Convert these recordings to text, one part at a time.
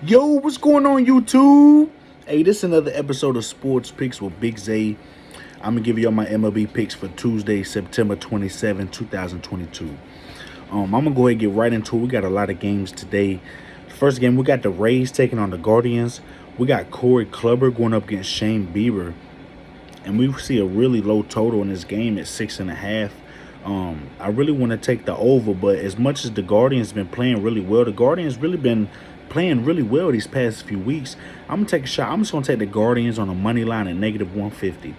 Yo, what's going on, YouTube? Hey, this is another episode of Sports Picks with Big Zay. I'm going to give you all my MLB picks for Tuesday, September 27, 2022. I'm going to go ahead and get right into it. We got a lot of games today. First game, we got the Rays taking on the Guardians. We got Corey Kluber going up against Shane Bieber. And we see a really low total in this game at 6.5. I really want to take the over, but as much as the Guardians been playing really well, the Guardians really been playing really well these past few weeks. I'm gonna take a shot. I'm just gonna take the Guardians on the money line at -150.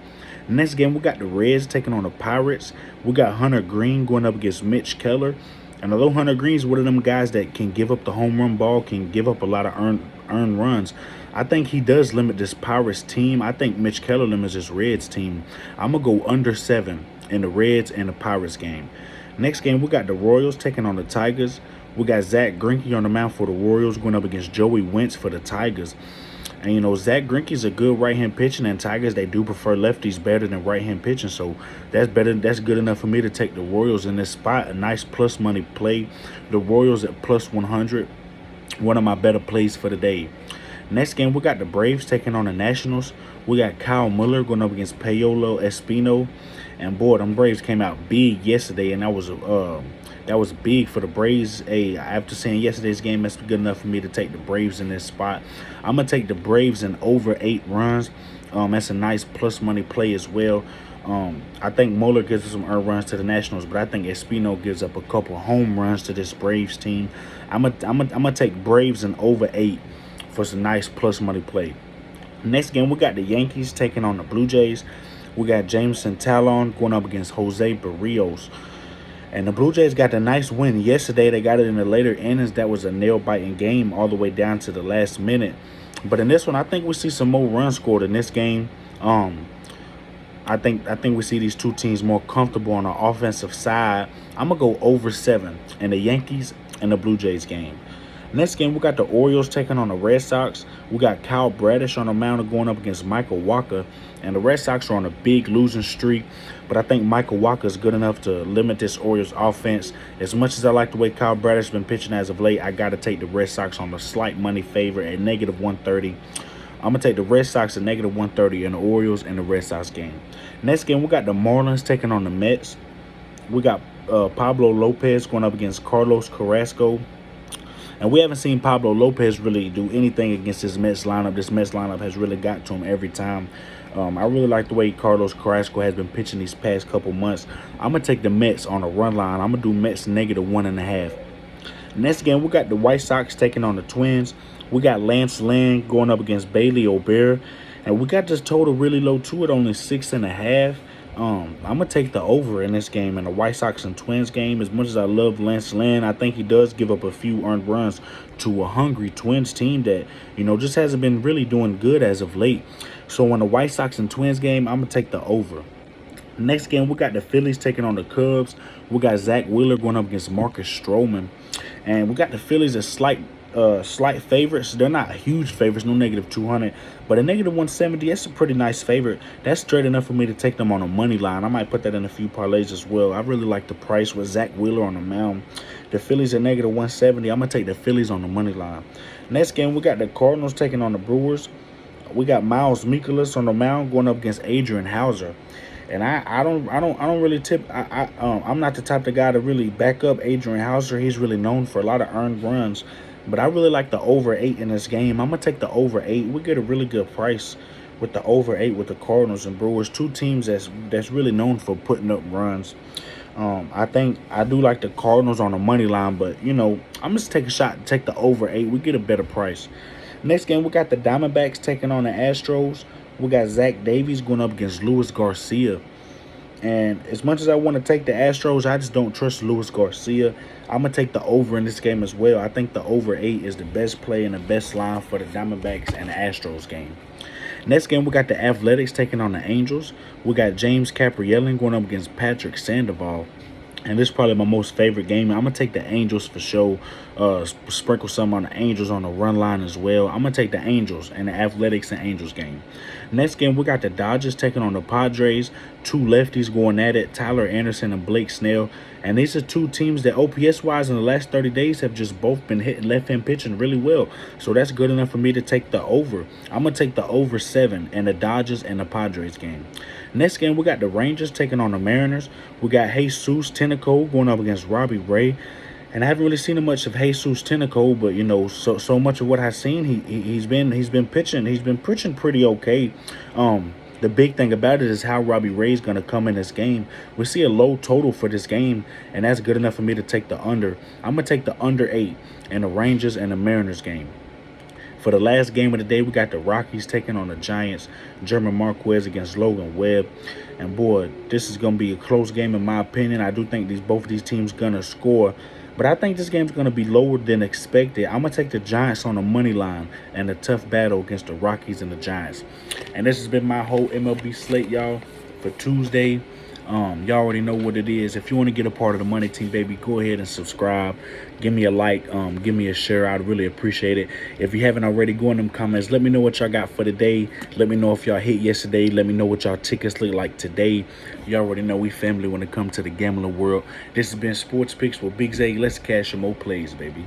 Next game, we got the Reds taking on the Pirates. We got Hunter Green going up against Mitch Keller. And although Hunter Green's one of them guys that can give up the home run ball, can give up a lot of earned runs, I think he does limit this Pirates team. I think Mitch Keller limits this Reds team. I'm going to go under 7 in the Reds and the Pirates game. Next game, we got the Royals taking on the Tigers. We got Zach Greinke on the mound for the Royals going up against Joey Wentz for the Tigers. And, you know, Zach Greinke's a good right-hand pitching, and Tigers, they do prefer lefties better than right-hand pitching. So that's better. That's good enough for me to take the Royals in this spot. A nice plus money play. The Royals at plus 100. One of my better plays for the day. Next game, we got the Braves taking on the Nationals. We got Kyle Muller going up against Paolo Espino. And, boy, them Braves came out big yesterday, and that was big for the Braves. Hey, after seeing yesterday's game, that's good enough for me to take the Braves in this spot. I'm going to take the Braves in over 8 runs. That's a nice plus money play as well. I think Muller gives us some earned runs to the Nationals, but I think Espino gives up a couple home runs to this Braves team. I'm gonna take Braves in over 8 for some nice plus money play. Next game, we got the Yankees taking on the Blue Jays. We got Jameson Talon going up against Jose Barrios. And the Blue Jays got a nice win yesterday. They got it in the later innings. That was a nail-biting game all the way down to the last minute. But in this one, I think we see some more runs scored in this game. I think we see these two teams more comfortable on the offensive side. I'm going to go over 7 in the Yankees and the Blue Jays game. Next game, we got the Orioles taking on the Red Sox. We got Kyle Bradish on the mound going up against Michael Wacha. And the Red Sox are on a big losing streak. But I think Michael Wacha is good enough to limit this Orioles offense. As much as I like the way Kyle Bradish has been pitching as of late, I got to take the Red Sox on the slight money favorite at -130. I'm going to take the Red Sox at -130 in the Orioles and the Red Sox game. Next game, we got the Marlins taking on the Mets. We got Pablo Lopez going up against Carlos Carrasco. And we haven't seen Pablo Lopez really do anything against this Mets lineup. This Mets lineup has really got to him every time. I really like the way Carlos Carrasco has been pitching these past couple months. I'm going to take the Mets on a run line. I'm going to do Mets -1.5. Next game, we got the White Sox taking on the Twins. We got Lance Lynn going up against Bailey O'Bear. And we got this total really low too at only 6.5. I'm going to take the over in this game, in the White Sox and Twins game. As much as I love Lance Lynn, I think he does give up a few earned runs to a hungry Twins team that, you know, just hasn't been really doing good as of late. So in the White Sox and Twins game, I'm going to take the over. Next game, we got the Phillies taking on the Cubs. We got Zach Wheeler going up against Marcus Stroman. And we got the Phillies as slight favorites. They're not huge favorites, no -200, but a -170, that's a pretty nice favorite. That's straight enough for me to take them on a money line. I might put that in a few parlays as well. I really like the price with Zach Wheeler on the mound. The Phillies at -170. I'm gonna take the Phillies on the money line. Next game, we got the Cardinals taking on the Brewers. We got Miles Mikolas on the mound going up against Adrian Hauser. And I don't really tip. I'm not the type of guy to really back up Adrian Hauser. He's really known for a lot of earned runs. But I really like the over 8 in this game. I'm going to take the over 8. We get a really good price with the over 8 with the Cardinals and Brewers. Two teams that's really known for putting up runs. I think I do like the Cardinals on the money line. But, you know, I'm just take a shot and take the over 8. We get a better price. Next game, we got the Diamondbacks taking on the Astros. We got Zach Davies going up against Luis Garcia. And as much as I want to take the Astros, I just don't trust Luis Garcia. I'm going to take the over in this game as well. I think the over 8 is the best play and the best line for the Diamondbacks and the Astros game. Next game, we got the Athletics taking on the Angels. We got James Caprielli going up against Patrick Sandoval. And this is probably my most favorite game. I'm going to take the Angels for sure. Sprinkle some on the Angels on the run line as well. I'm going to take the Angels and the Athletics and Angels game. Next game, we got the Dodgers taking on the Padres. Two lefties going at it, Tyler Anderson and Blake Snell. And these are two teams that OPS-wise in the last 30 days have just both been hitting left-hand pitching really well. So that's good enough for me to take the over. I'm going to take the over 7 in the Dodgers and the Padres game. Next game, we got the Rangers taking on the Mariners. We got Jesus Tenico going up against Robbie Ray. And I haven't really seen much of Jesus Tenico, but so much of what I've seen, he's been pitching pretty okay. The big thing about it is how Robbie Ray's going to come in this game. We see a low total for this game, and that's good enough for me to take the under. I'm going to take the under 8 in the Rangers and the Mariners game. For the last game of the day, we got the Rockies taking on the Giants. German Marquez against Logan Webb. And, boy, this is going to be a close game in my opinion. I do think both of these teams going to score. But I think this game's going to be lower than expected. I'm going to take the Giants on the money line and a tough battle against the Rockies and the Giants. And this has been my whole MLB slate, y'all, for Tuesday. Y'all already know what it is. If you want to get a part of the money team, baby, go ahead and subscribe. Give me a like. Give me a share. I'd really appreciate it. If you haven't already, go in them comments. Let me know what y'all got for today. Let me know if y'all hit yesterday. Let me know what y'all tickets look like today. You already know we family when it comes to the gambling world. This has been Sports Picks with Big Zay. Let's cash some more plays, baby.